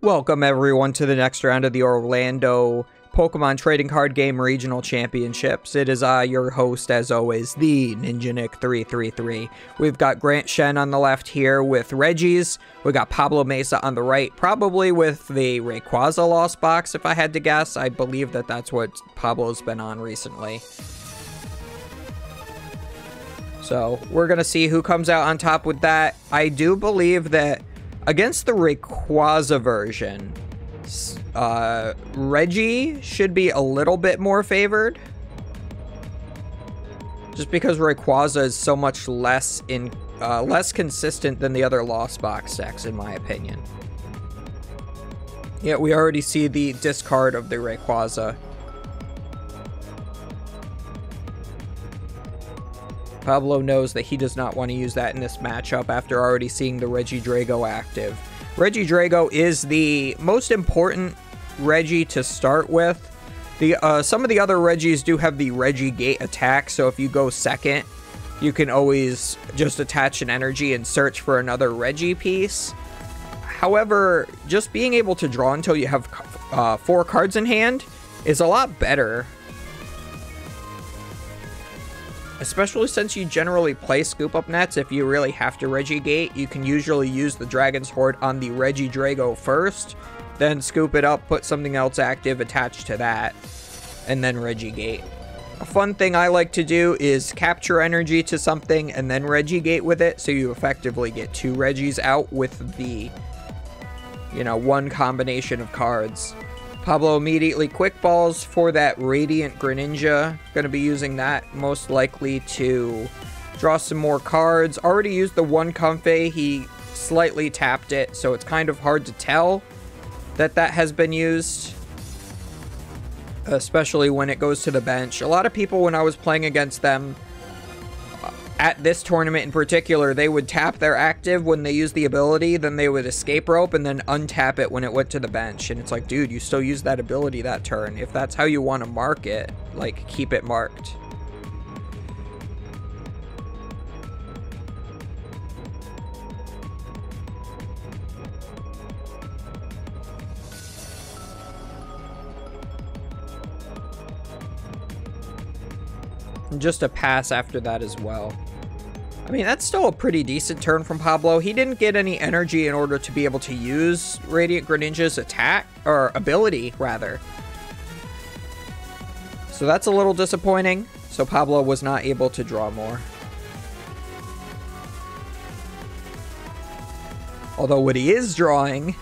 Welcome everyone to the next round of the Orlando Pokemon Trading Card Game Regional Championships. It is your host, as always, the Ninja Nick 333. We've got Grant Shen on the left here with Regis. We got Pablo Mesa on the right, probably with the Rayquaza Lost Box, if I had to guess. I believe that that's what Pablo's been on recently. So we're going to see who comes out on top with that. I do believe that against the Rayquaza version, Reggie should be a little bit more favored. Just because Rayquaza is so much less consistent than the other Lost Box decks, in my opinion. Yeah, we already see the discard of the Rayquaza. Pablo knows that he does not want to use that in this matchup after already seeing the Regidrago active. Regidrago is the most important Regi to start with. Some of the other Regis do have the Regigate attack, so if you go second, you can always just attach an energy and search for another Regi piece. However, just being able to draw until you have 4 cards in hand is a lot better. Especially since you generally play Scoop Up Nets, if you really have to Regigate, you can usually use the Dragon's Horde on the Regidrago first, then scoop it up, put something else active attached to that, and then Regigate. A fun thing I like to do is capture energy to something and then Regigate with it, so you effectively get 2 Regis out with the, one combination of cards. Pablo immediately quick balls for that Radiant Greninja. Going to be using that most likely to draw some more cards. Already used the one Comfey. He slightly tapped it, so it's kind of hard to tell that that has been used, especially when it goes to the bench. A lot of people, when I was playing against them, at this tournament in particular, they would tap their active when they use the ability, then they would escape rope and then untap it when it went to the bench. And it's like, dude, you still use that ability that turn. If that's how you want to mark it, like, keep it marked. And just a pass after that as well. I mean, that's still a pretty decent turn from Pablo. He didn't get any energy in order to be able to use Radiant Greninja's attack, or ability, rather. So that's a little disappointing. So Pablo was not able to draw more. Although what he is drawing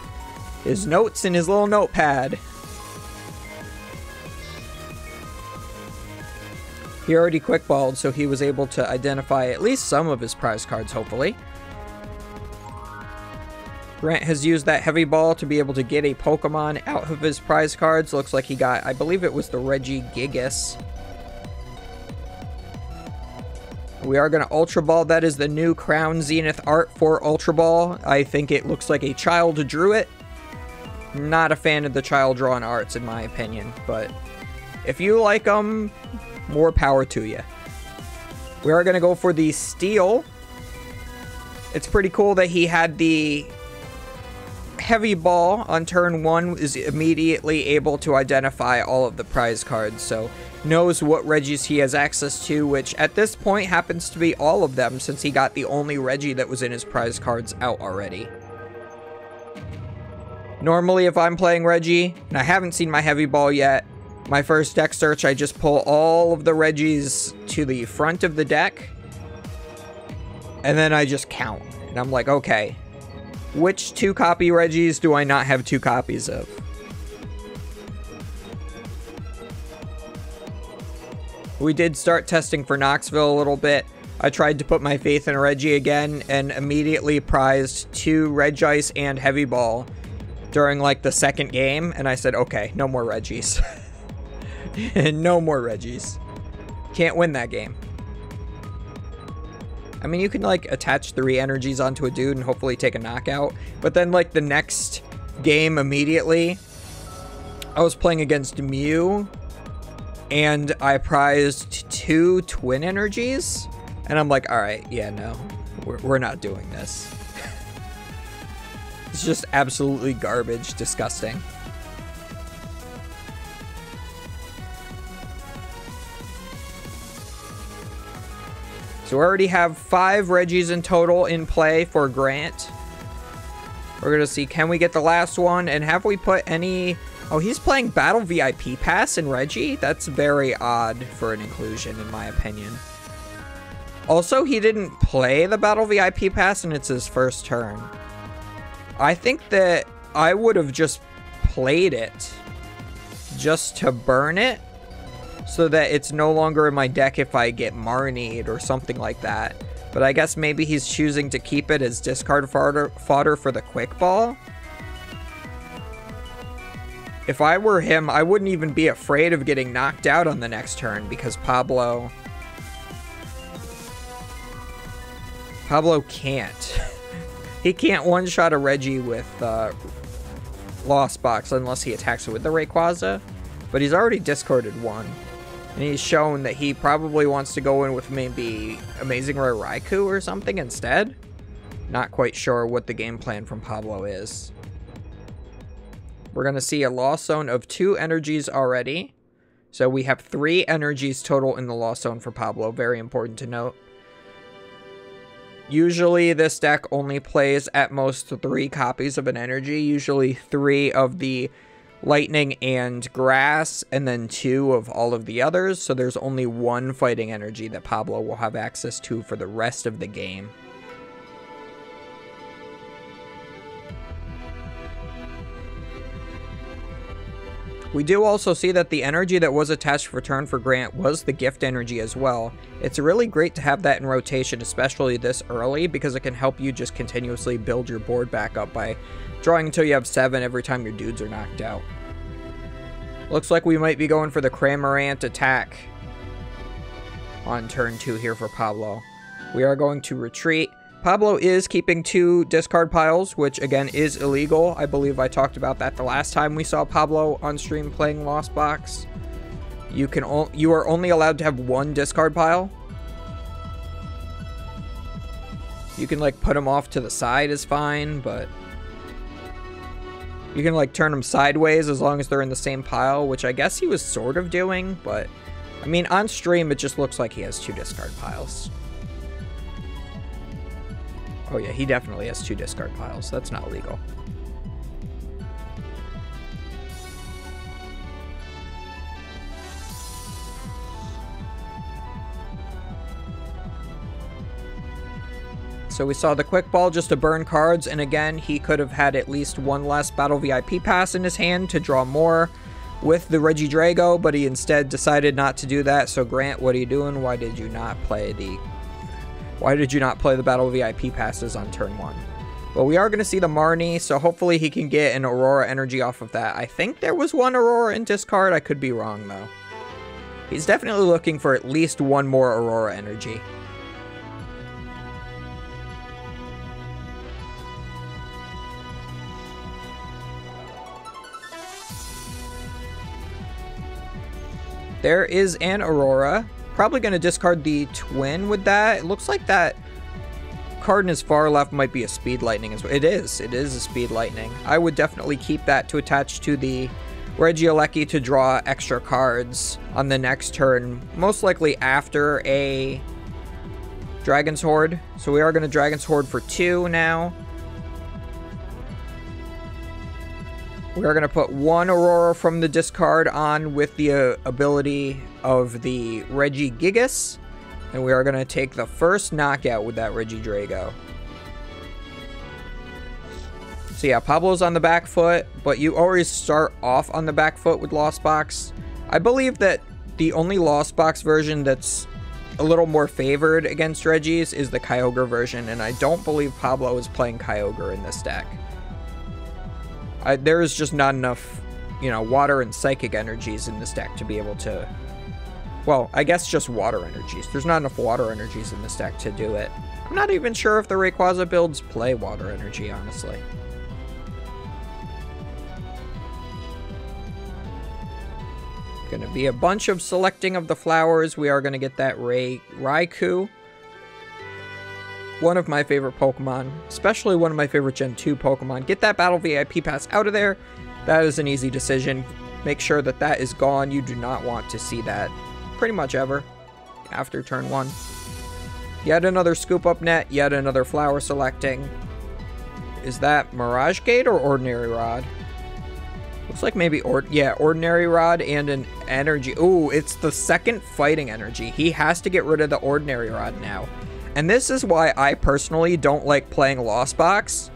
is notes in his little notepad. He already quick-balled, so he was able to identify at least some of his prize cards, hopefully. Grant has used that heavy ball to be able to get a Pokemon out of his prize cards. Looks like he got, I believe it was the Regigigas. We are going to Ultra Ball. That is the new Crown Zenith art for Ultra Ball. I think it looks like a child drew it. Not a fan of the child drawn arts, in my opinion, but if you like them, more power to you. We are going to go for the Steel. It's pretty cool that he had the heavy ball on turn 1, is immediately able to identify all of the prize cards, so knows what Regis he has access to, which at this point happens to be all of them, since he got the only Regi that was in his prize cards out already. Normally, if I'm playing Regi, and I haven't seen my heavy ball yet, my first deck search, I just pull all of the Regis to the front of the deck, and then I just count. And I'm like, okay, which 2-copy Regis do I not have 2 copies of? We did start testing for Knoxville a little bit. I tried to put my faith in Regi again, and immediately prized 2 Regice and Heavy Ball during, like, the second game, and I said, okay, no more Regis. No more Regis. Can't win that game. I mean, you can, like, attach 3 energies onto a dude and hopefully take a knockout. But then, like, the next game immediately, I was playing against Mew, and I prized 2 twin energies. And I'm like, alright, yeah, no. We're not doing this. It's just absolutely garbage. Disgusting. So we already have 5 Regis in total in play for Grant. We're going to see, can we get the last one? And have we put any... Oh, he's playing Battle VIP Pass in Reggie? That's very odd for an inclusion, in my opinion. Also, he didn't play the Battle VIP Pass, and it's his first turn. I think that I would have just played it just to burn it, so that it's no longer in my deck if I get Marnied or something like that. But I guess maybe he's choosing to keep it as discard fodder for the quick ball. If I were him, I wouldn't even be afraid of getting knocked out on the next turn, because Pablo can't. He can't one-shot a Reggie with Lost Box unless he attacks it with the Rayquaza. But he's already discarded one. And he's shown that he probably wants to go in with maybe Amazing Rare Raikou or something instead. Not quite sure what the game plan from Pablo is. We're going to see a Lost Zone of 2 energies already. So we have 3 energies total in the Lost Zone for Pablo. Very important to note. Usually this deck only plays at most 3 copies of an energy. Usually 3 of the Lightning and Grass, and then 2 of all of the others. So there's only 1 fighting energy that Pablo will have access to for the rest of the game. We do also see that the energy that was attached for turn for Grant was the gift energy as well. It's really great to have that in rotation, especially this early, because it can help you just continuously build your board back up by drawing until you have 7 every time your dudes are knocked out. Looks like we might be going for the Cramorant attack on turn 2 here for Pablo. We are going to retreat. Pablo is keeping 2 discard piles, which again is illegal. I believe I talked about that the last time we saw Pablo on stream playing Lost Box. You are only allowed to have 1 discard pile. You can like put them off to the side is fine, but you can like turn them sideways as long as they're in the same pile, which I guess he was sort of doing, but I mean on stream it just looks like he has 2 discard piles. Oh yeah, he definitely has 2 discard piles. That's not legal. So we saw the quick ball just to burn cards, and again, he could have had at least 1 less Battle VIP Pass in his hand to draw more with the Regidrago, but he instead decided not to do that. So Grant, what are you doing? Why did you not play the Battle VIP Passes on turn 1? Well, we are going to see the Marnie, so hopefully he can get an Aurora energy off of that. I think there was 1 Aurora in discard. I could be wrong, though. He's definitely looking for at least 1 more Aurora energy. There is an Aurora. Probably going to discard the Twin with that. It looks like that card in his far left might be a Speed Lightning as well. It is a Speed Lightning. I would definitely keep that to attach to the Regieleki to draw extra cards on the next turn. Most likely after a Dragon's Horde. So we are going to Dragon's Horde for 2 now. We are going to put 1 Aurora from the discard on with the ability of the Regigigas. And we are going to take the first knockout with that Regidrago. So yeah, Pablo's on the back foot, but you always start off on the back foot with Lost Box. I believe that the only Lost Box version that's a little more favored against Regis is the Kyogre version, and I don't believe Pablo is playing Kyogre in this deck. There is just not enough, you know, water and psychic energies in this deck to be able to... Well, I guess just water energies. There's not enough water energies in this deck to do it. I'm not even sure if the Rayquaza builds play water energy, honestly. Gonna be a bunch of selecting of the flowers. We are gonna get that Raikou. One of my favorite Pokemon, especially one of my favorite Gen 2 Pokemon. Get that Battle VIP Pass out of there. That is an easy decision. Make sure that that is gone. You do not want to see that pretty much ever after turn 1. Yet another Scoop Up Net, yet another Flower selecting. Is that Mirage Gate or Ordinary Rod? Looks like maybe, Ordinary Rod and an Energy. Ooh, it's the second Fighting Energy. He has to get rid of the Ordinary Rod now. And this is why I personally don't like playing Lost Box.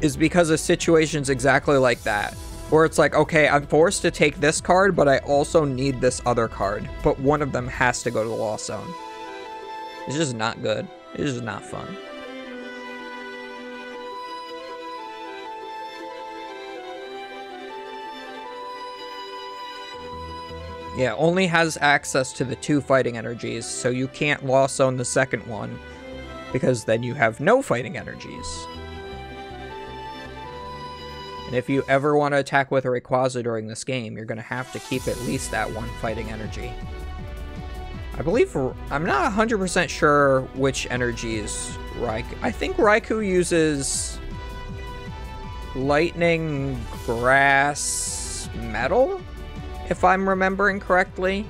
Is because of situations exactly like that. Where it's like, okay, I'm forced to take this card, but I also need this other card. But one of them has to go to the Lost Zone. It's just not good. It's just not fun. Yeah, only has access to the 2 fighting energies, so you can't Lost Zone the second one, because then you have no fighting energies. And if you ever want to attack with a Rayquaza during this game, you're going to have to keep at least that 1 fighting energy. I believe, I'm not 100% sure which energies Raikou. I think Raikou uses Lightning, Grass, Metal? If I'm remembering correctly.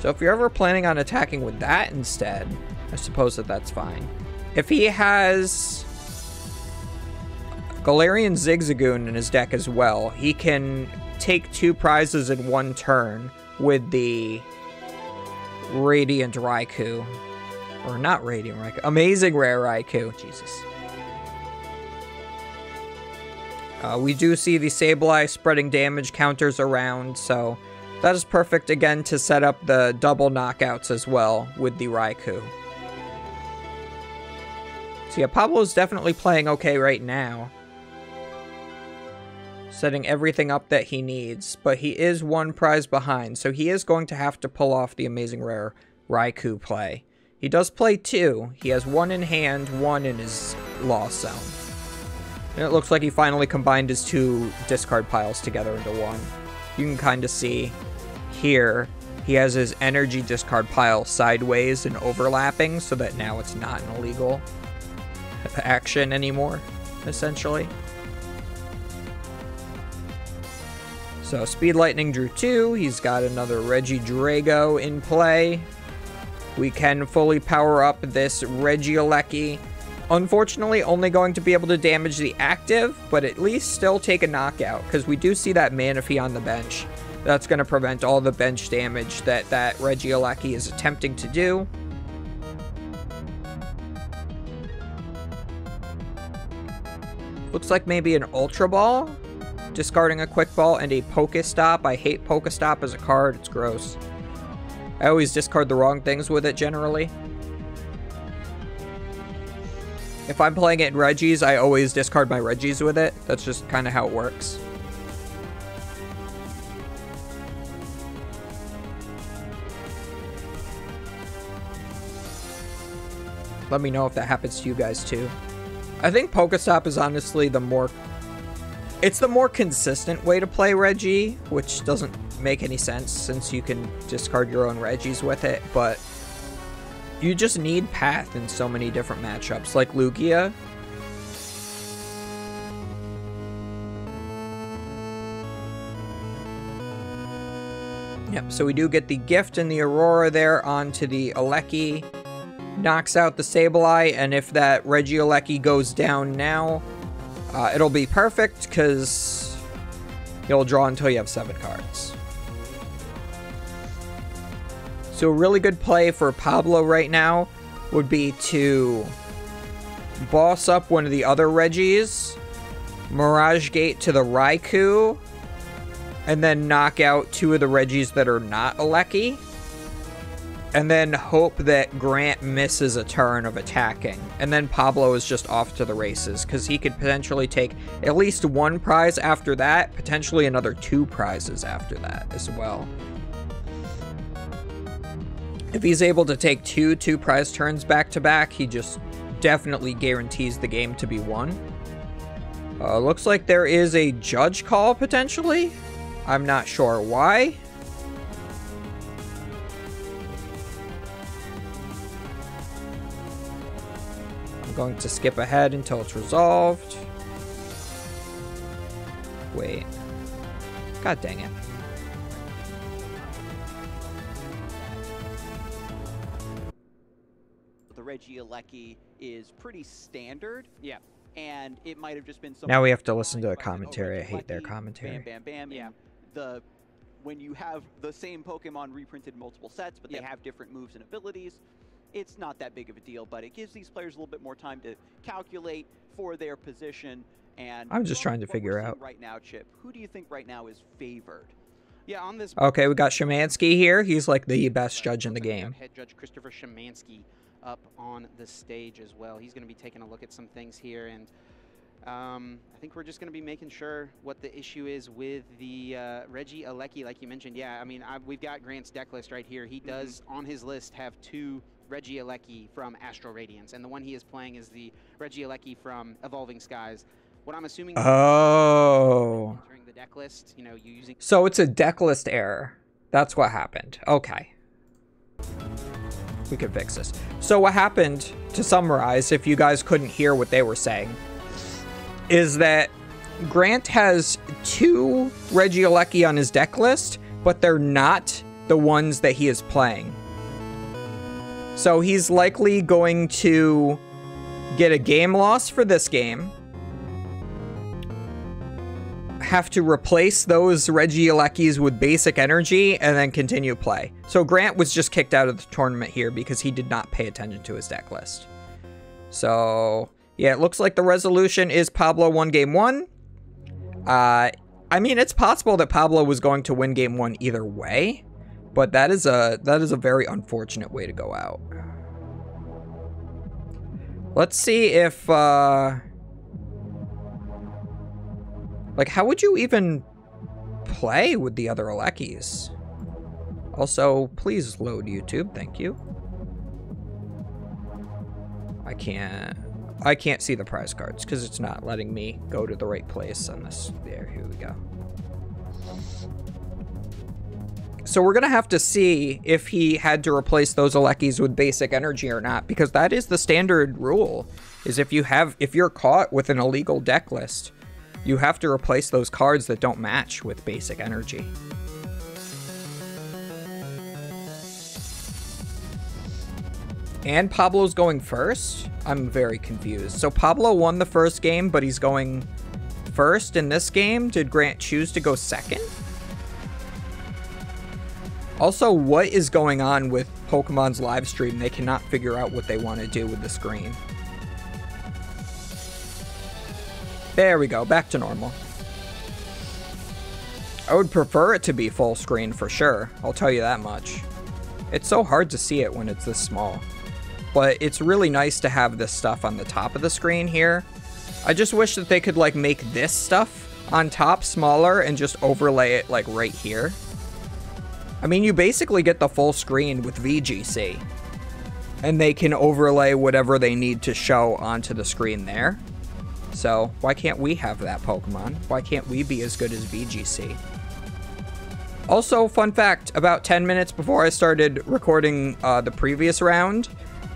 So if you're ever planning on attacking with that instead, I suppose that's fine. If he has Galarian Zigzagoon in his deck as well, he can take 2 prizes in 1 turn with the Radiant Raikou. Or not Radiant Raikou, Amazing Rare Raikou. Jesus. We do see the Sableye spreading damage counters around, so that is perfect again to set up the double knockouts as well with the Raikou. So yeah, Pablo's definitely playing okay right now. Setting everything up that he needs, but he is 1 prize behind, so he is going to have to pull off the Amazing Rare Raikou play. He does play 2. He has 1 in hand, 1 in his Lost Zone. And it looks like he finally combined his 2 discard piles together into 1. You can kind of see here, he has his energy discard pile sideways and overlapping, so that now it's not an illegal action anymore, essentially. So Speed Lightning drew 2. He's got another Regidrago in play. We can fully power up this Regieleki. Unfortunately, only going to be able to damage the active, but at least still take a knockout, because we do see that Manaphy on the bench. That's going to prevent all the bench damage that Regieleki is attempting to do. Looks like maybe an Ultra Ball, discarding a Quick Ball and a Pokestop. I hate Pokestop as a card, it's gross. I always discard the wrong things with it generally. If I'm playing it in Regis, I always discard my Regis with it. That's just kind of how it works. Let me know if that happens to you guys too. I think Pokestop is honestly the more... It's the more consistent way to play Regi, which doesn't make any sense since you can discard your own Regis with it, but you just need Path in so many different matchups, like Lugia. Yep, so we do get the Gift and the Aurora there onto the Aleki. Knocks out the Sableye, and if that Regieleki goes down now, it'll be perfect, because you'll draw until you have 7 cards. So a really good play for Pablo right now would be to boss up one of the other Regis, Mirage Gate to the Raikou, and then knock out 2 of the Regis that are not Aleki. And then hope that Grant misses a turn of attacking. And then Pablo is just off to the races, because he could potentially take at least 1 prize after that, potentially another 2 prizes after that as well. If he's able to take 2 prize turns back to back, he just definitely guarantees the game to be won. Looks like there is a judge call potentially. I'm not sure why. Going to skip ahead until it's resolved. Wait. God dang it. The Regieleki is pretty standard. Yeah. And it might have just been some. Now we have to listen to the commentary. I hate their commentary. Bam, bam, bam. Yeah. When you have the same Pokemon reprinted in multiple sets, but they have different moves and abilities, it's not that big of a deal, but it gives these players a little bit more time to calculate for their position. And I'm just trying to figure out. Right now, Chip, who do you think right now is favored? Yeah, on this. Okay, we got Shemansky here. He's like the best judge in the game. Head judge Christopher Shemansky up on the stage as well. He's going to be taking a look at some things here, and I think we're just going to be making sure what the issue is with the Regieleki, like you mentioned. Yeah, I mean, we've got Grant's deck list right here. He does, on his list, have 2 Regieleki from Astral Radiance, and the one he is playing is the Regieleki from Evolving Skies. What I'm assuming. Oh. Entering the deck list, you know, you using. So it's a deck list error. That's what happened. Okay. We can fix this. So what happened, to summarize, if you guys couldn't hear what they were saying, is that Grant has 2 Regieleki on his deck list, but they're not the ones that he is playing. So he's likely going to get a game loss for this game, have to replace those Regielekis with basic energy, and then continue play. So Grant was just kicked out of the tournament here because he did not pay attention to his deck list. So yeah, it looks like the resolution is Pablo won game 1. I mean, it's possible that Pablo was going to win game 1 either way, but that is a very unfortunate way to go out. Let's see if like, how would you even play with the other Alekis? Also, please load YouTube, thank you. I can't see the prize cards because it's not letting me go to the right place on this. There, here we go. So we're gonna have to see if he had to replace those Alekis with basic energy or not, because that is the standard rule, is if you're caught with an illegal deck list, you have to replace those cards that don't match with basic energy. And Pablo's going first? I'm very confused. So Pablo won the first game, but he's going first in this game? Did Grant choose to go second? Also, what is going on with Pokemon's live stream? They cannot figure out what they want to do with the screen. There we go, back to normal. I would prefer it to be full screen for sure, I'll tell you that much. It's so hard to see it when it's this small. But it's really nice to have this stuff on the top of the screen here. I just wish that they could like make this stuff on top smaller and just overlay it like right here. I mean, you basically get the full screen with VGC. And they can overlay whatever they need to show onto the screen there. So, why can't we have that Pokemon? Why can't we be as good as VGC? Also, fun fact, about 10 minutes before I started recording the previous round,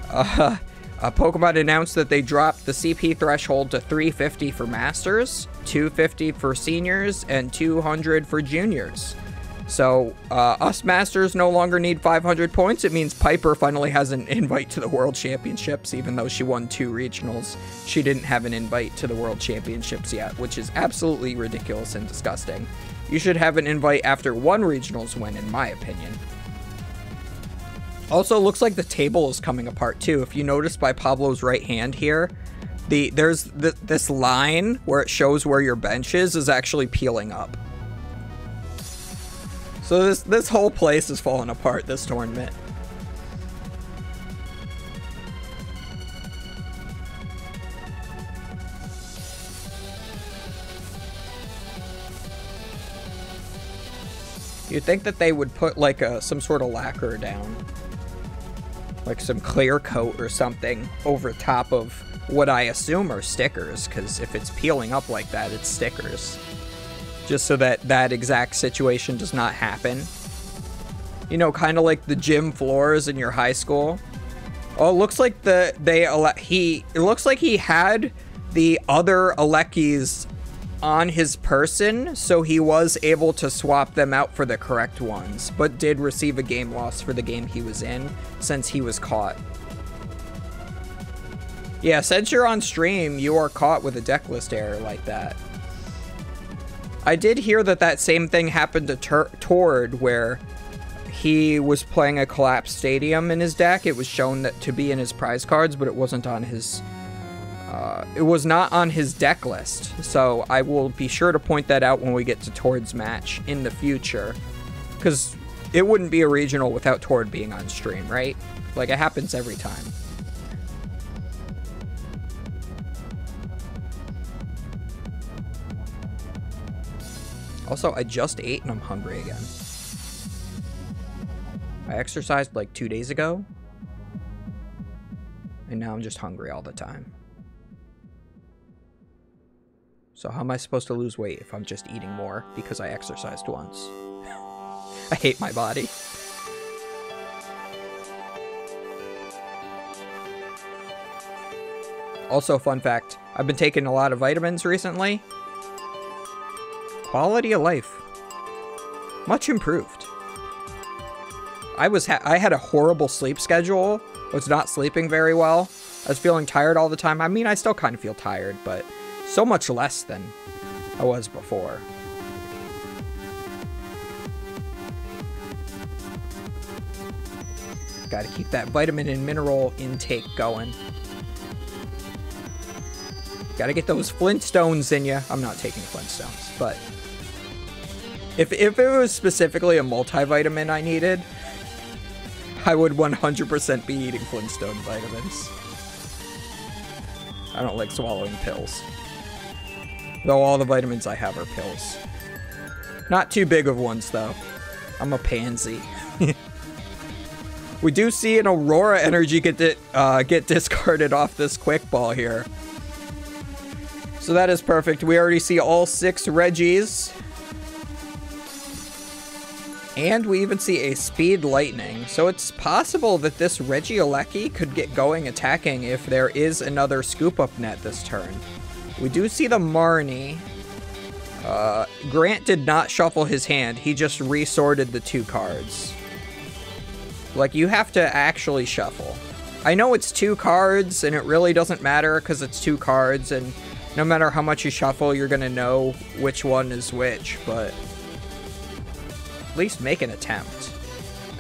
Pokemon announced that they dropped the CP threshold to 350 for Masters, 250 for Seniors, and 200 for Juniors. So, us Masters no longer need 500 points. It means Piper finally has an invite to the World Championships, even though she won 2 regionals. She didn't have an invite to the World Championships yet, which is absolutely ridiculous and disgusting. You should have an invite after 1 regionals win, in my opinion. Also, looks like the table is coming apart, too. If you notice by Pablo's right hand here, there's this line where it shows where your bench is actually peeling up. So this whole place is falling apart this tournament. You'd think that they would put like some sort of lacquer down. Like some clear coat or something over top of what I assume are stickers, because if it's peeling up like that, it's stickers. Just so that that exact situation does not happen. You know, kind of like the gym floors in your high school. Oh, it looks like it looks like he had the other Alekis on his person, so he was able to swap them out for the correct ones, but did receive a game loss for the game he was in since he was caught. Yeah, since you're on stream, you are caught with a deck list error like that. I did hear that that same thing happened to Tord, where he was playing a collapsed stadium in his deck. It was shown that to be in his prize cards, but it wasn't on his... it was not on his deck list. So I will be sure to point that out when we get to Tord's match in the future. Because it wouldn't be a regional without Tord being on stream, right? Like, it happens every time. Also, I just ate and I'm hungry again. I exercised like 2 days ago. And now I'm just hungry all the time. So how am I supposed to lose weight if I'm just eating more because I exercised once? I hate my body. Also, fun fact, I've been taking a lot of vitamins recently. Quality of life. Much improved. I had a horrible sleep schedule. I was not sleeping very well. I was feeling tired all the time. I mean, I still kind of feel tired, but so much less than I was before. Gotta keep that vitamin and mineral intake going. Gotta get those Flintstones in you. I'm not taking Flintstones, but if it was specifically a multivitamin I needed, I would 100% be eating Flintstone vitamins. I don't like swallowing pills. Though all the vitamins I have are pills. Not too big of ones, though. I'm a pansy. We do see an Aurora energy get discarded off this quick ball here. So that is perfect. We already see all 6 Regis. And we even see a Speed Lightning. So it's possible that this Regieleki could get going attacking if there is another Scoop Up net this turn. We do see the Marnie. Grant did not shuffle his hand. He just resorted the 2 cards. Like, you have to actually shuffle. I know it's 2 cards, and it really doesn't matter because it's 2 cards, and no matter how much you shuffle, you're going to know which one is which, but at least make an attempt.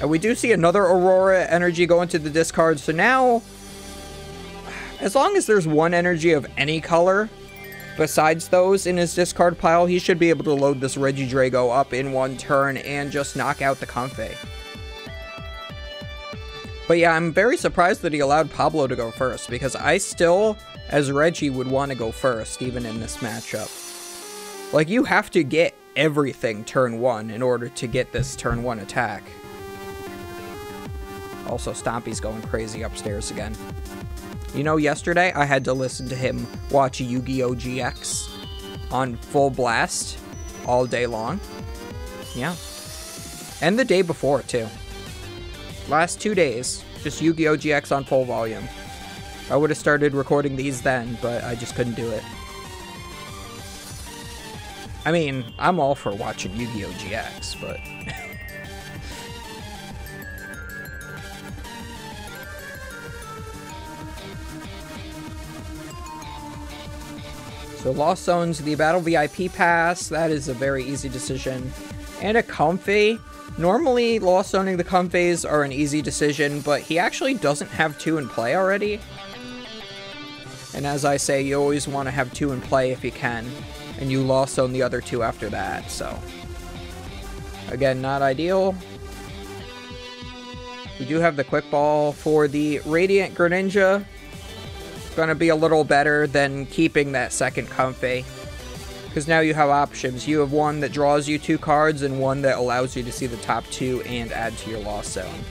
And we do see another Aurora energy go into the discard, so now, as long as there's one energy of any color besides those in his discard pile, he should be able to load this Regidrago up in 1 turn and just knock out the Comfey. But yeah, I'm very surprised that he allowed Pablo to go first, because I still, as Reggie, would want to go first, even in this matchup. Like, you have to get everything turn 1 in order to get this turn 1 attack. Also, Stompy's going crazy upstairs again. You know, yesterday I had to listen to him watch Yu-Gi-Oh! GX on full blast all day long. Yeah. And the day before, too. Last 2 days, just Yu-Gi-Oh! GX on full volume. I would have started recording these then, but I just couldn't do it. I mean, I'm all for watching Yu-Gi-Oh! GX, but... So Lost Zone's the Battle VIP pass. That is a very easy decision. And a Comfey. Normally, Lost Zoning the Comfeys are an easy decision, but he actually doesn't have 2 in play already. And as I say, you always want to have 2 in play if you can. And you Lost Zone the other 2 after that, so... Again, not ideal. We do have the Quick Ball for the Radiant Greninja. Gonna be a little better than keeping that second Comfey. Because now you have options. You have one that draws you 2 cards and one that allows you to see the top 2 and add to your Lost Zone.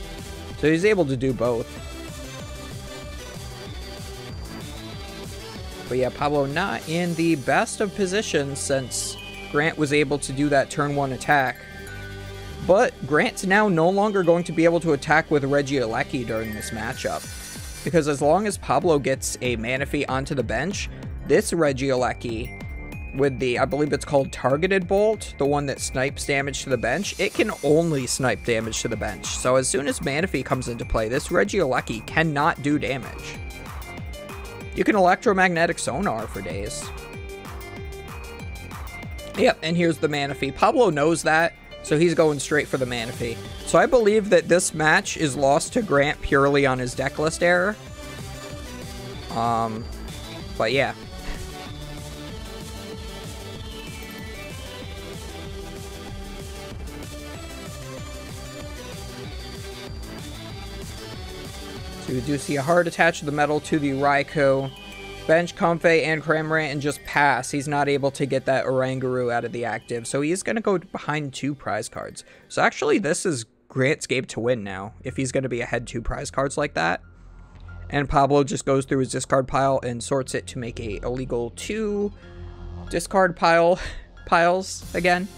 So he's able to do both. But yeah, Pablo not in the best of positions since Grant was able to do that turn 1 attack. But Grant's now no longer going to be able to attack with Regieleki during this matchup. because as long as Pablo gets a Manaphy onto the bench, this Regieleki with the, I believe it's called Targeted Bolt, the one that snipes damage to the bench, it can only snipe damage to the bench. So as soon as Manaphy comes into play, this Regieleki cannot do damage. You can electromagnetic sonar for days. Yep, and here's the Manaphy. Pablo knows that, so he's going straight for the Manaphy. So I believe that this match is lost to Grant purely on his deck list error. But yeah. So we do see a hard attach of the metal to the Raikou. Bench Comfey and Cramorant and just pass. He's not able to get that Oranguru out of the active, so he's going to go behind 2 prize cards. So actually this is Grant's game to win now, if he's going to be ahead 2 prize cards like that. And Pablo just goes through his discard pile and sorts it to make a illegal 2 discard piles again.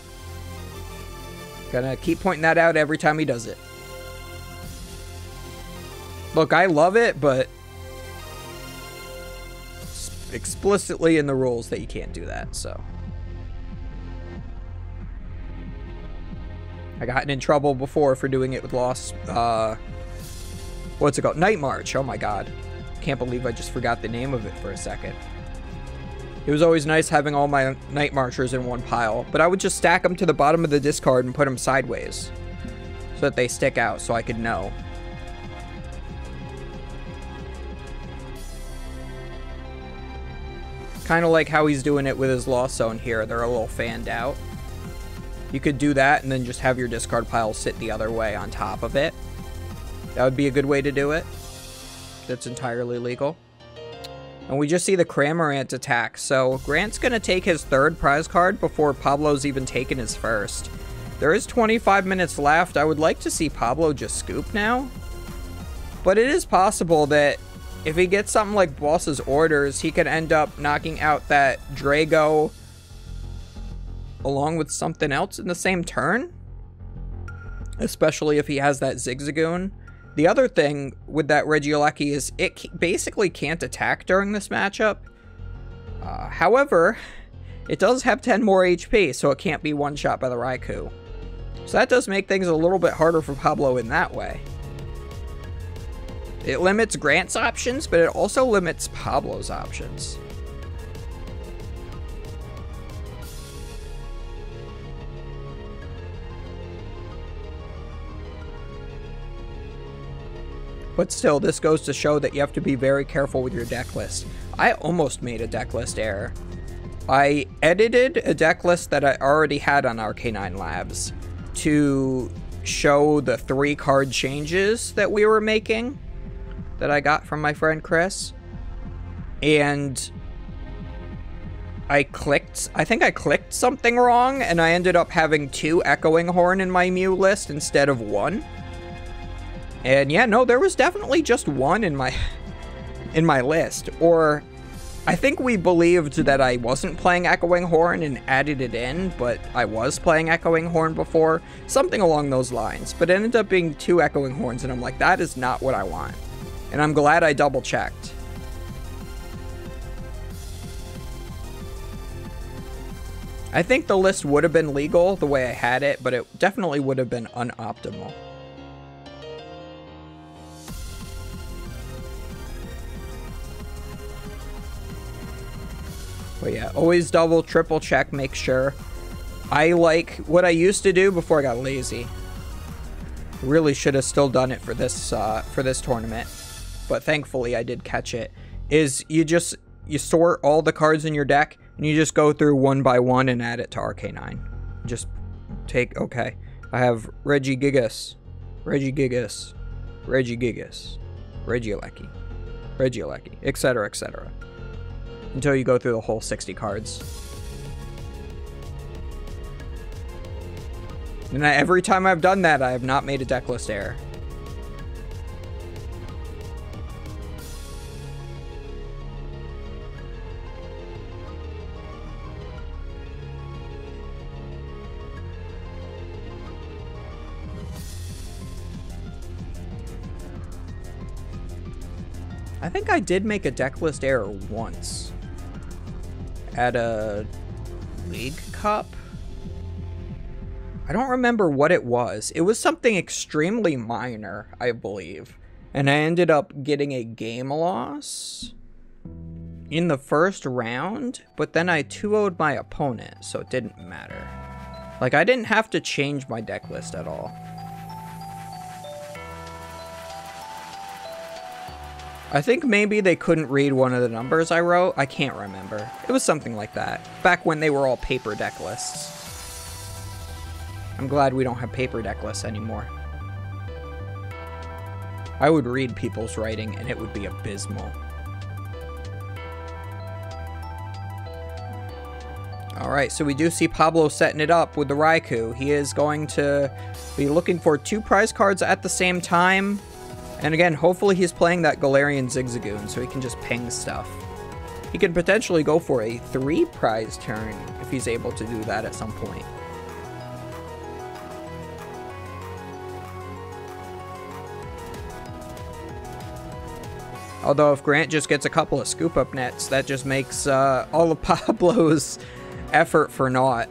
Gonna keep pointing that out every time he does it. Look, I love it, but explicitly in the rules that you can't do that, so. I gotten in trouble before for doing it with Lost, what's it called? Night March, oh my god. Can't believe I just forgot the name of it for a second. It was always nice having all my Night Marchers in one pile, but I would just stack them to the bottom of the discard and put them sideways so that they stick out so I could know. Kind of like how he's doing it with his Lost Zone here. They're a little fanned out. You could do that and then just have your discard pile sit the other way on top of it. That would be a good way to do it. That's entirely legal. And we just see the Cramorant attack. So Grant's going to take his 3rd prize card before Pablo's even taken his 1st. There is 25 minutes left. I would like to see Pablo just scoop now. But it is possible that if he gets something like Boss's Orders, he could end up knocking out that Drago along with something else in the same turn. Especially if he has that Zigzagoon. The other thing with that Regieleki is it basically can't attack during this matchup. However, it does have 10 more HP, so it can't be one-shot by the Raikou. So that does make things a little bit harder for Pablo in that way. It limits Grant's options, but it also limits Pablo's options. But still, this goes to show that you have to be very careful with your deck list. I almost made a deck list error. I edited a deck list that I already had on RK9 Labs to show the 3 card changes that we were making that I got from my friend Chris. And I think I clicked something wrong, and I ended up having 2 Echoing Horn in my Mew list instead of 1. And yeah, no, there was definitely just 1 in my list. Or I think we believed that I wasn't playing Echoing Horn and added it in, but I was playing Echoing Horn before. Something along those lines. But it ended up being 2 Echoing Horns, and I'm like, that is not what I want. And I'm glad I double checked. I think the list would have been legal the way I had it, but it definitely would have been unoptimal. But yeah, always double, triple check, make sure. I like what I used to do before I got lazy. Really should have still done it for this tournament, but thankfully I did catch it. Is you sort all the cards in your deck and you just go through one by one and add it to RK9. Just take, okay, I have Regigigas, Regigigas, Regigigas, Regieleki, Regieleki, etc., etc. Until you go through the whole 60 cards. And every time I've done that, I have not made a deck list error. I think I did make a deck list error once. At a League Cup? I don't remember what it was. It was something extremely minor, I believe. And I ended up getting a game loss in the first round, but then I 2-0'd my opponent, so it didn't matter. Like, I didn't have to change my deck list at all. I think maybe they couldn't read one of the numbers I wrote. I can't remember. It was something like that. Back when they were all paper deck lists. I'm glad we don't have paper deck lists anymore. I would read people's writing and it would be abysmal. Alright, so we do see Pablo setting it up with the Raikou. He is going to be looking for 2 prize cards at the same time. And again, hopefully he's playing that Galarian Zigzagoon so he can just ping stuff. He could potentially go for a 3 prize turn if he's able to do that at some point. Although if Grant just gets a couple of scoop up nets, that just makes all of Pablo's effort for naught.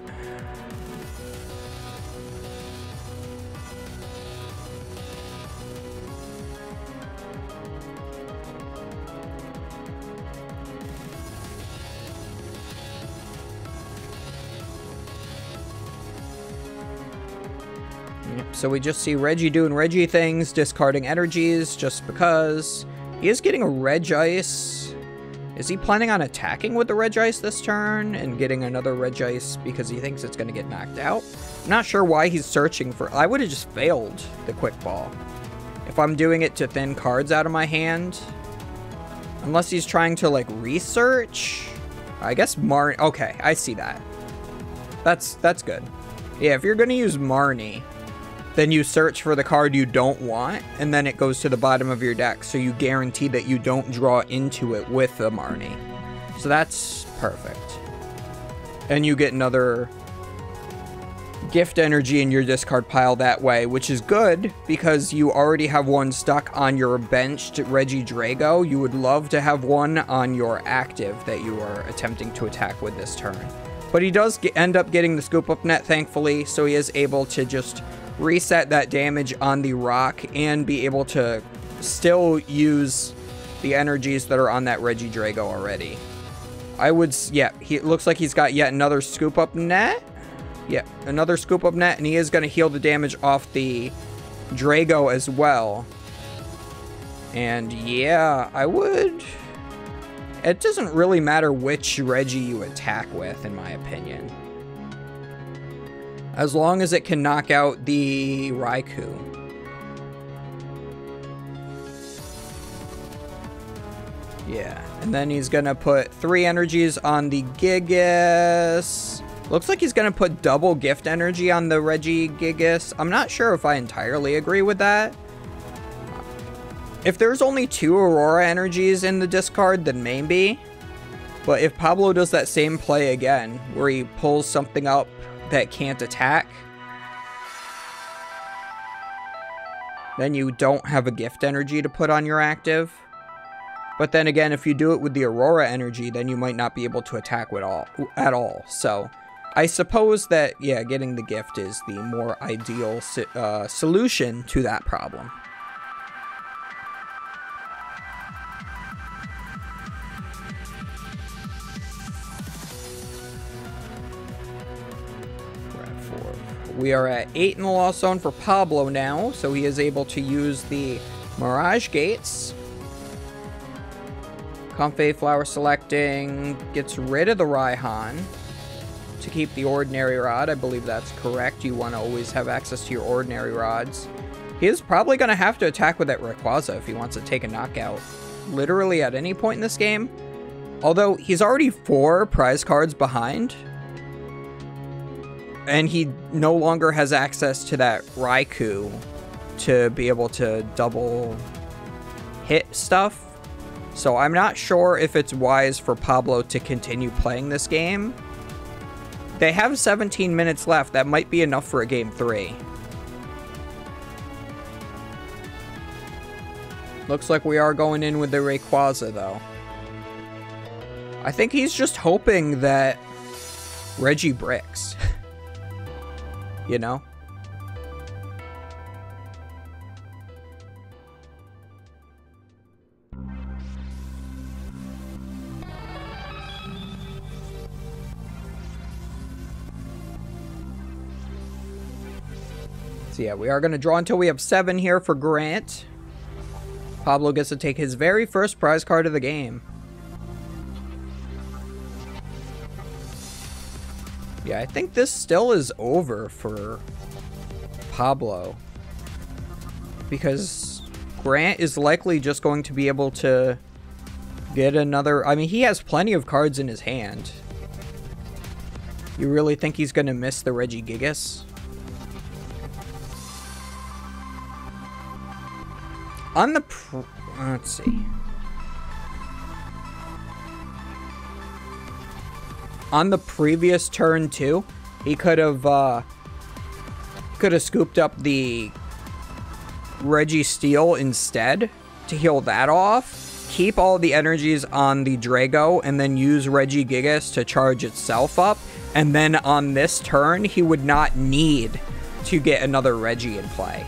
Yep, so we just see Reggie doing Reggie things, discarding energies just because. He is getting a Regice. Is he planning on attacking with the Regice this turn and getting another Regice because he thinks it's going to get knocked out? I'm not sure why he's searching for... I would have just failed the Quick Ball if I'm doing it to thin cards out of my hand. Unless he's trying to, like, research. I guess Marnie... Okay, I see that. That's good. Yeah, if you're going to use Marnie, then you search for the card you don't want, and then it goes to the bottom of your deck, so you guarantee that you don't draw into it with the Marnie. So that's perfect. And you get another gift energy in your discard pile that way, which is good, because you already have one stuck on your benched Reggie Drago. You would love to have one on your active that you are attempting to attack with this turn. But he does end up getting the Scoop Up Net, thankfully, so he is able to just reset that damage on the rock and be able to still use the energies that are on that Reggie Drago already. I would, yeah, it looks like he's got yet another Scoop Up Net. Yeah, another Scoop Up Net, and he is going to heal the damage off the Drago as well. And yeah, I would... It doesn't really matter which Reggie you attack with, in my opinion. As long as it can knock out the Raikou. Yeah, and then he's gonna put 3 energies on the Gigas. Looks like he's gonna put double gift energy on the Reggie Gigas. I'm not sure if I entirely agree with that. If there's only 2 Aurora energies in the discard, then maybe. But if Pablo does that same play again, where he pulls something up that can't attack, then you don't have a gift energy to put on your active. But then again, if you do it with the Aurora energy, then you might not be able to attack at all. So I suppose that, yeah, getting the gift is the more ideal solution to that problem. We are at 8 in the Lost Zone for Pablo now, so he is able to use the Mirage Gates. Comfey Flower selecting, gets rid of the Raihan to keep the Ordinary Rod. I believe that's correct. You want to always have access to your Ordinary Rods. He is probably going to have to attack with that Rayquaza if he wants to take a knockout literally at any point in this game. Although he's already 4 prize cards behind. And he no longer has access to that Raikou to be able to double hit stuff. So I'm not sure if it's wise for Pablo to continue playing this game. They have 17 minutes left. That might be enough for a game 3. Looks like we are going in with the Rayquaza, though. I think he's just hoping that Reggie bricks. You know? So yeah, we are going to draw until we have 7 here for Grant. Pablo gets to take his very first prize card of the game. Yeah, I think this still is over for Pablo. Because Grant is likely just going to be able to get another... I mean, he has plenty of cards in his hand. You really think he's going to miss the Regigigas? On the... let's see. On the previous turn, too, he could have scooped up the Registeel instead to heal that off. Keep all the energies on the Drago, and then use Regigigas to charge itself up. And then on this turn, he would not need to get another Regi in play.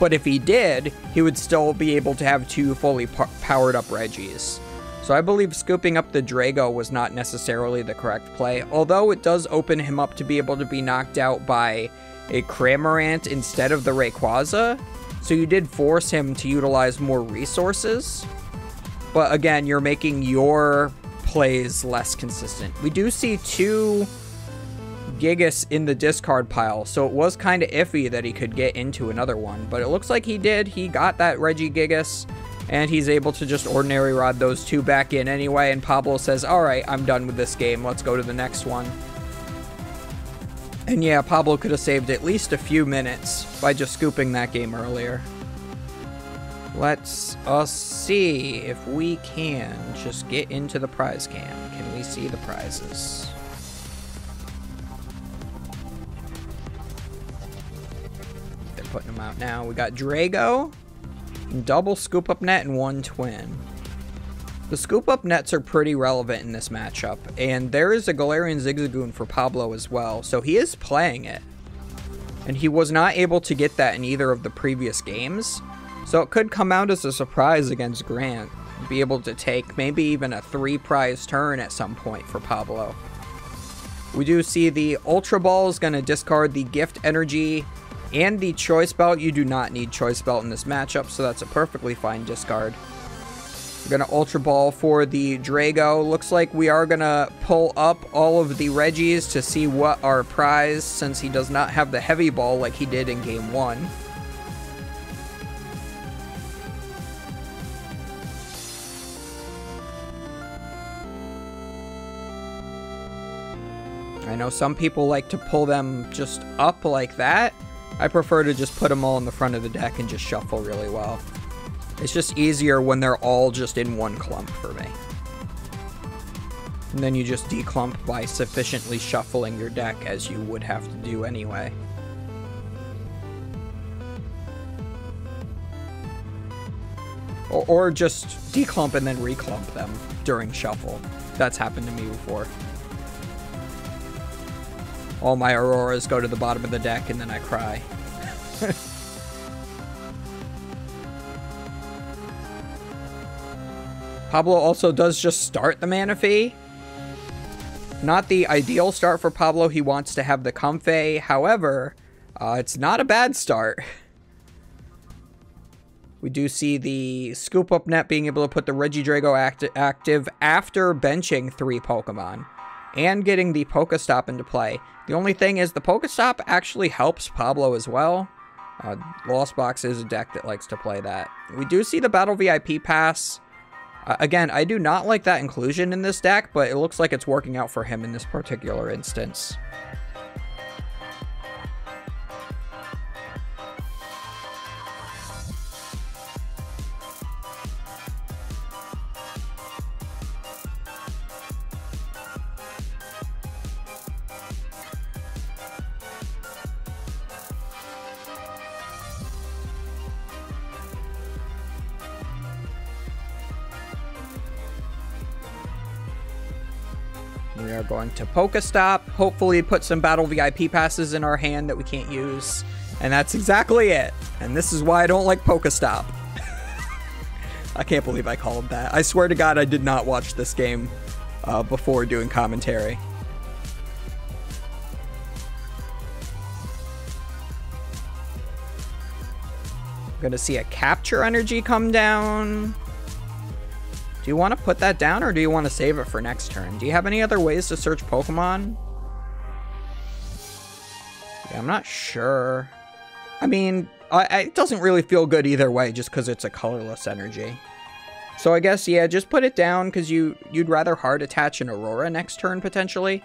But if he did, he would still be able to have 2 fully powered up Regis. So I believe scooping up the Drago was not necessarily the correct play, although it does open him up to be able to be knocked out by a Cramorant instead of the Rayquaza. So you did force him to utilize more resources. But again, you're making your plays less consistent. We do see 2 Gigas in the discard pile, so it was kind of iffy that he could get into another one, but it looks like he did. He got that Regigigas, and he's able to just Ordinary Rod those 2 back in anyway, and Pablo says, alright, I'm done with this game, let's go to the next one. And yeah, Pablo could have saved at least a few minutes by just scooping that game earlier. Let's see if we can just get into the prize cam. Can we see the prizes? Putting them out now. We got Drago, double scoop up net, and 1 twin. The scoop up nets are pretty relevant in this matchup, and there is a Galarian Zigzagoon for Pablo as well, so he is playing it. And he was not able to get that in either of the previous games, so it could come out as a surprise against Grant. Be able to take maybe even a 3 prize turn at some point for Pablo. We do see the Ultra Ball is going to discard the Gift Energy and the Choice Belt. You do not need Choice Belt in this matchup, so that's a perfectly fine discard. We're going to Ultra Ball for the Drago. Looks like we are going to pull up all of the Regis to see what our prize, since he does not have the Heavy Ball like he did in Game 1. I know some people like to pull them just up like that. I prefer to just put them all in the front of the deck and just shuffle really well. It's just easier when they're all just in one clump for me. And then you just declump by sufficiently shuffling your deck as you would have to do anyway. Or just declump and then reclump them during shuffle. That's happened to me before. All my Auroras go to the bottom of the deck and then I cry. Pablo also does just start the Manaphy. Not the ideal start for Pablo. He wants to have the Comfey. However, it's not a bad start. We do see the Scoop Up Net being able to put the Regidrago active after benching 3 Pokemon. And getting the Pokestop into play. The only thing is the Pokestop actually helps Pablo as well. Lost Box is a deck that likes to play that. We do see the Battle VIP Pass. Again, I do not like that inclusion in this deck, but it looks like it's working out for him in this particular instance. We are going to Pokestop. Hopefully put some Battle VIP passes in our hand that we can't use. And that's exactly it. And this is why I don't like Pokestop. I can't believe I called that. I swear to God I did not watch this game before doing commentary. I'm gonna see a Capture Energy come down. Do you want to put that down, or do you want to save it for next turn? Do you have any other ways to search Pokemon? Yeah, I'm not sure. I mean, it doesn't really feel good either way, just because it's a colorless energy. So I guess, yeah, just put it down, because you'd rather hard attach an Aurora next turn, potentially.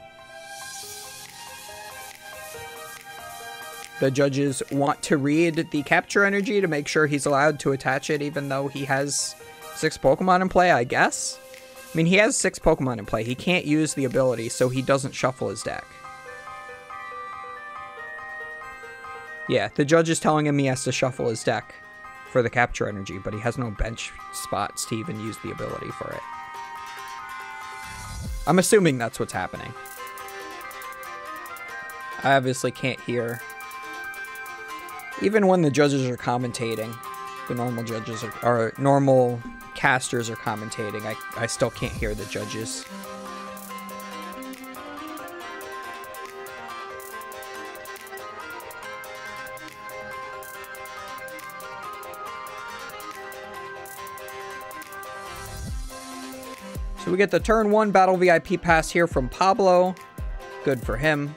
The judges want to read the Capture Energy to make sure he's allowed to attach it, even though he has 6 Pokemon in play, I guess? I mean, he has 6 Pokemon in play. He can't use the ability, so he doesn't shuffle his deck. Yeah, the judge is telling him he has to shuffle his deck for the Capture Energy, but he has no bench spots to even use the ability for it. I'm assuming that's what's happening. I obviously can't hear. Even when the judges are commentating, the normal judges are normal casters are commentating, I still can't hear the judges. So we get the turn 1 Battle VIP pass here from Pablo. Good for him.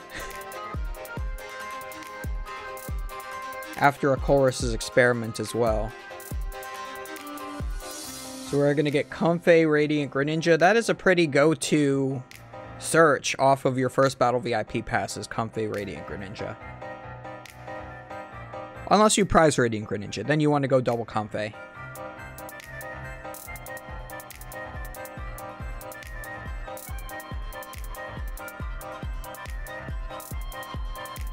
After a Colress's experiment as well. So we're going to get Comfey, Radiant Greninja. That is a pretty go-to search off of your first Battle VIP passes, Comfey, Radiant Greninja. Unless you prize Radiant Greninja, then you want to go double Comfey.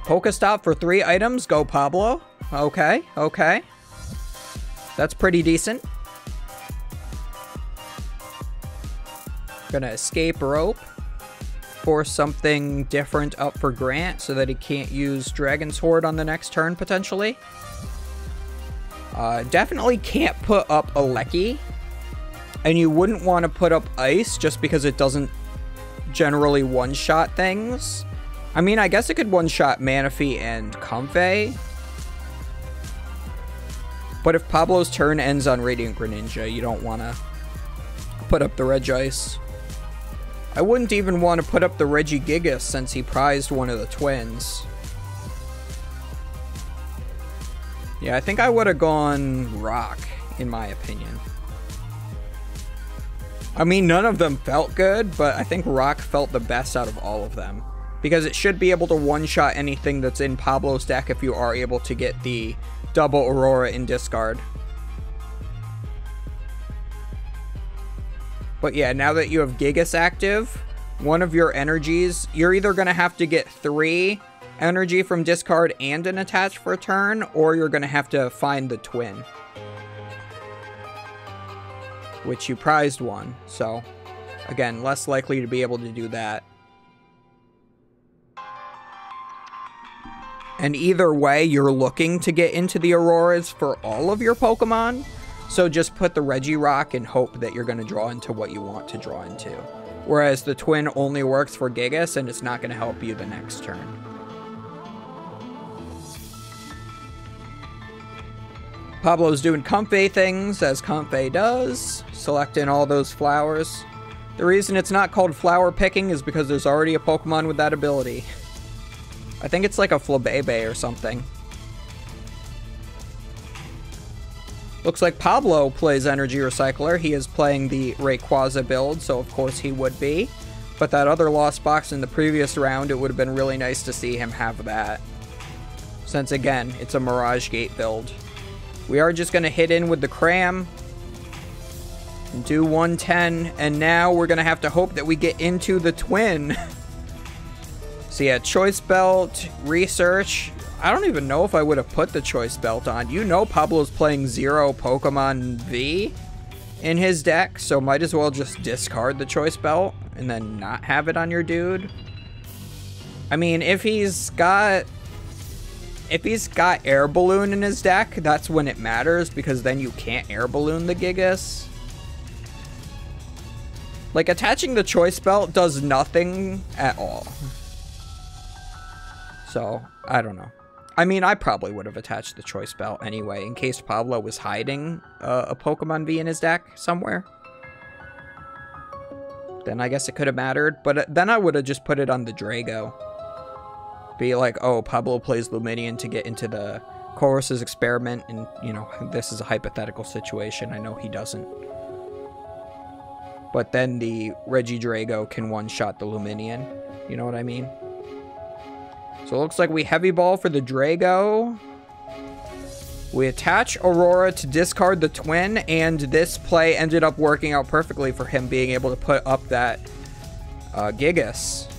Pokestop for 3 items. Go Pablo. Okay, okay. That's pretty decent. Gonna escape Rope. Force something different up for Grant so that he can't use Dragon's Horde on the next turn, potentially. Definitely can't put up Alecki. And you wouldn't want to put up Ice just because it doesn't generally one-shot things. I mean, I guess it could one-shot Manaphy and Comfey. But if Pablo's turn ends on Radiant Greninja, you don't want to put up the Regice. I wouldn't even want to put up the Regigigas since he prized one of the twins. Yeah, I think I would have gone Rock, in my opinion. I mean, none of them felt good, but I think Rock felt the best out of all of them. Because it should be able to one-shot anything that's in Pablo's deck if you are able to get the double Aurora in discard. But yeah, now that you have Gigas active, one of your energies, you're either going to have to get 3 energy from discard and an attach for a turn, or you're going to have to find the twin. Which you prized one, so again, less likely to be able to do that. And either way, you're looking to get into the Auroras for all of your Pokemon. So just put the Regirock and hope that you're going to draw into what you want to draw into. Whereas the Twin only works for Gigas and it's not going to help you the next turn. Pablo's doing Comfey things, as Comfey does. Selecting all those flowers. The reason it's not called flower picking is because there's already a Pokemon with that ability. I think it's like a Flabébé or something. Looks like Pablo plays Energy Recycler. He is playing the Rayquaza build, so of course he would be. But that other Lost Box in the previous round, it would have been really nice to see him have that. Since, again, it's a Mirage Gate build. We are just going to hit in with the Cram. And do 110, and now we're going to have to hope that we get into the Twin. So yeah, Choice Belt, Research. I don't even know if I would have put the Choice Belt on. You know Pablo's playing 0 Pokemon V in his deck, so might as well just discard the Choice Belt and then not have it on your dude. I mean, if he's got Air Balloon in his deck, that's when it matters, because then you can't Air Balloon the Gigas. Like, attaching the Choice Belt does nothing at all. So, I don't know. I mean, I probably would have attached the Choice Belt anyway, in case Pablo was hiding a Pokemon V in his deck somewhere. Then I guess it could have mattered, but then I would have just put it on the Drago. Be like, oh, Pablo plays Luminion to get into the Chorus's experiment, and, you know, this is a hypothetical situation. I know he doesn't. But then the Regidrago can one-shot the Luminion. You know what I mean? So it looks like we Heavy Ball for the Drago. We attach Aurora to discard the Twin, and this play ended up working out perfectly for him being able to put up that Gigas.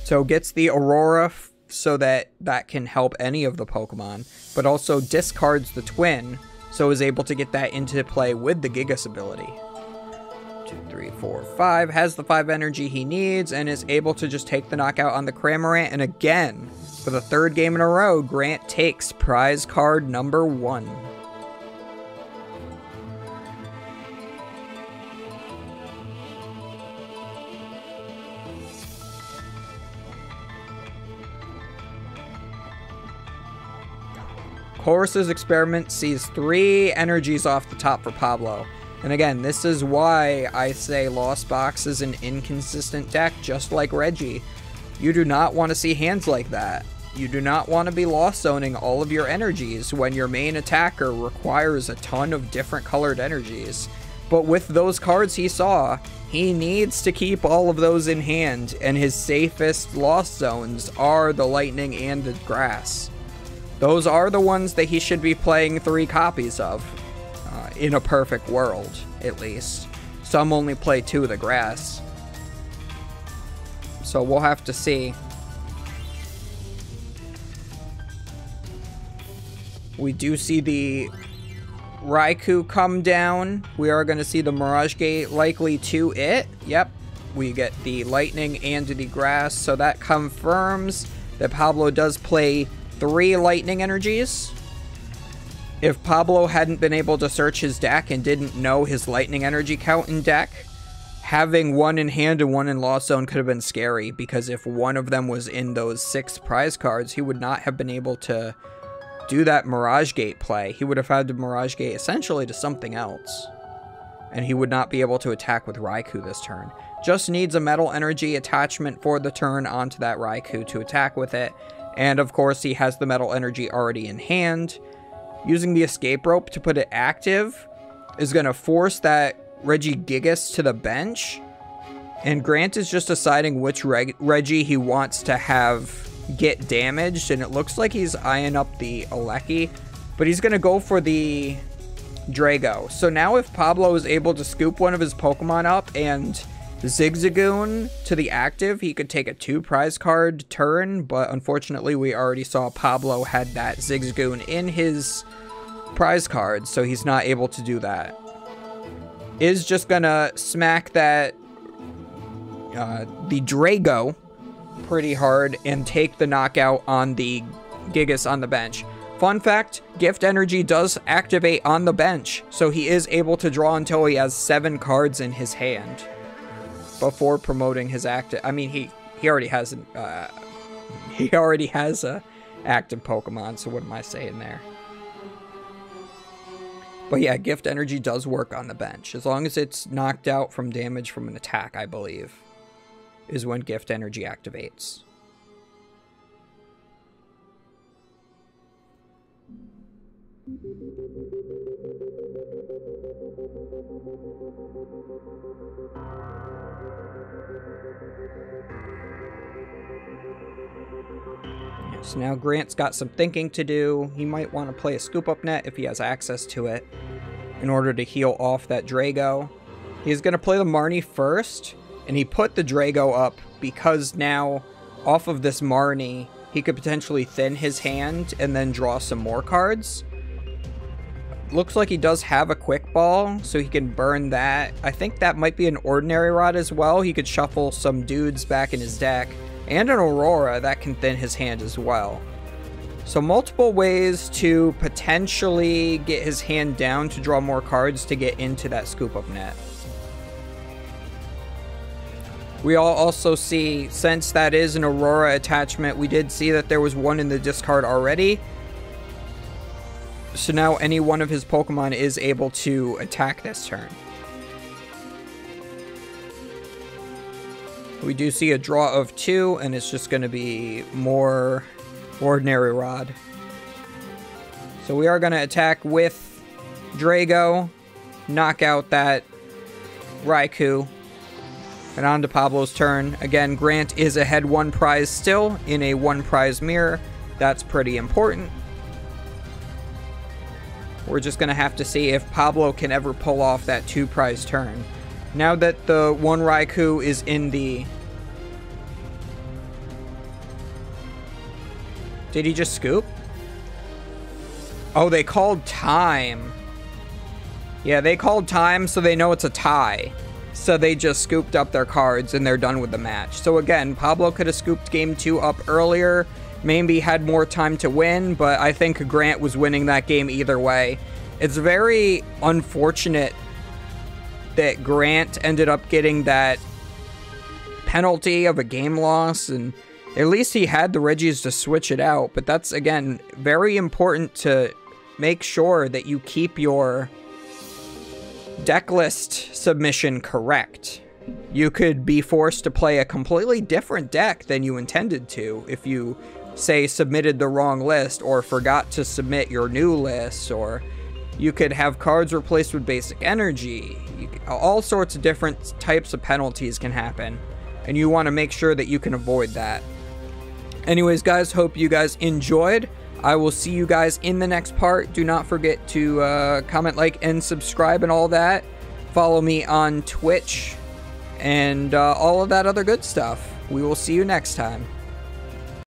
So gets the Aurora so that can help any of the Pokemon, but also discards the Twin, so is able to get that into play with the Gigas ability. 2, 3, 4, 5, has the 5 energy he needs, and is able to just take the knockout on the Cramorant, and again, for the 3rd game in a row, Grant takes prize card number 1. Chorus's experiment sees 3 energies off the top for Pablo. And again, this is why I say Lost Box is an inconsistent deck, just like Reggie. You do not want to see hands like that. You do not want to be Lost Zoning all of your energies when your main attacker requires a ton of different colored energies. But with those cards he saw, he needs to keep all of those in hand, and his safest Lost Zones are the Lightning and the Grass. Those are the ones that he should be playing 3 copies of, in a perfect world, at least. Some only play 2 of the Grass. So we'll have to see. We do see the Raikou come down. We are going to see the Mirage Gate likely to it. Yep, we get the Lightning and the Grass, so that confirms that Pablo does play 3 Lightning energies. If Pablo hadn't been able to search his deck and didn't know his Lightning energy count in deck, having 1 in hand and 1 in Lost Zone could have been scary, because if one of them was in those 6 prize cards, he would not have been able to do that Mirage Gate play. He would have had to Mirage Gate essentially to something else, and he would not be able to attack with Raikou this turn. Just needs a Metal Energy attachment for the turn onto that Raikou to attack with it. And of course, he has the Metal Energy already in hand. Using the Escape Rope to put it active is going to force that Regigigas to the bench. And Grant is just deciding which Reggie he wants to have get damaged. And it looks like he's eyeing up the Aleki. But he's going to go for the Drago. So now if Pablo is able to scoop one of his Pokemon up and Zigzagoon to the active, he could take a 2 prize card turn, but unfortunately we already saw Pablo had that Zigzagoon in his prize card, so he's not able to do that. Is just gonna smack that the Drago pretty hard and take the knockout on the Gigas on the bench. Fun fact, Gift Energy does activate on the bench, so he is able to draw until he has 7 cards in his hand before promoting his active. I mean, he already has an active Pokemon, so what am I saying there? But yeah, Gift Energy does work on the bench as long as it's knocked out from damage from an attack, I believe, is when Gift Energy activates. So now Grant's got some thinking to do. He might want to play a Scoop Up Net if he has access to it in order to heal off that Drago. He's going to play the Marnie first, and he put the Drago up because now off of this Marnie, he could potentially thin his hand and then draw some more cards. looks like he does have a quick ball, so he can burn that. I think that might be an ordinary rod as well. He could shuffle some dudes back in his deck, and an Aurora that can thin his hand as well. So multiple ways to potentially get his hand down to draw more cards to get into that scoop up net. We all also see, since that is an Aurora attachment, we did see that there was one in the discard already. So now any one of his Pokemon is able to attack this turn. We do see a draw of 2, and it's just going to be more ordinary rod. So we are going to attack with Drago, knock out that Raikou, and on to Pablo's turn. Again, Grant is ahead 1 prize still in a 1 prize mirror. That's pretty important. We're just going to have to see if Pablo can ever pull off that 2 prize turn. Now that the 1 Raikou is in the... Did he just scoop? Oh, they called time. Yeah, they called time, so they know it's a tie. So they just scooped up their cards and they're done with the match. So again, Pablo could have scooped game 2 up earlier, maybe had more time to win, but I think Grant was winning that game either way. It's very unfortunate that Grant ended up getting that penalty of a game loss, and at least he had the Regis to switch it out. But that's, again, very important to make sure that you keep your deck list submission correct. You could be forced to play a completely different deck than you intended to if you, say, submitted the wrong list or forgot to submit your new list, or you could have cards replaced with basic energy. All sorts of different types of penalties can happen, and you want to make sure that you can avoid that. Anyways, guys, hope you guys enjoyed. I will see you guys in the next part. Do not forget to comment, like, and subscribe and all that. Follow me on Twitch and all of that other good stuff. We will see you next time.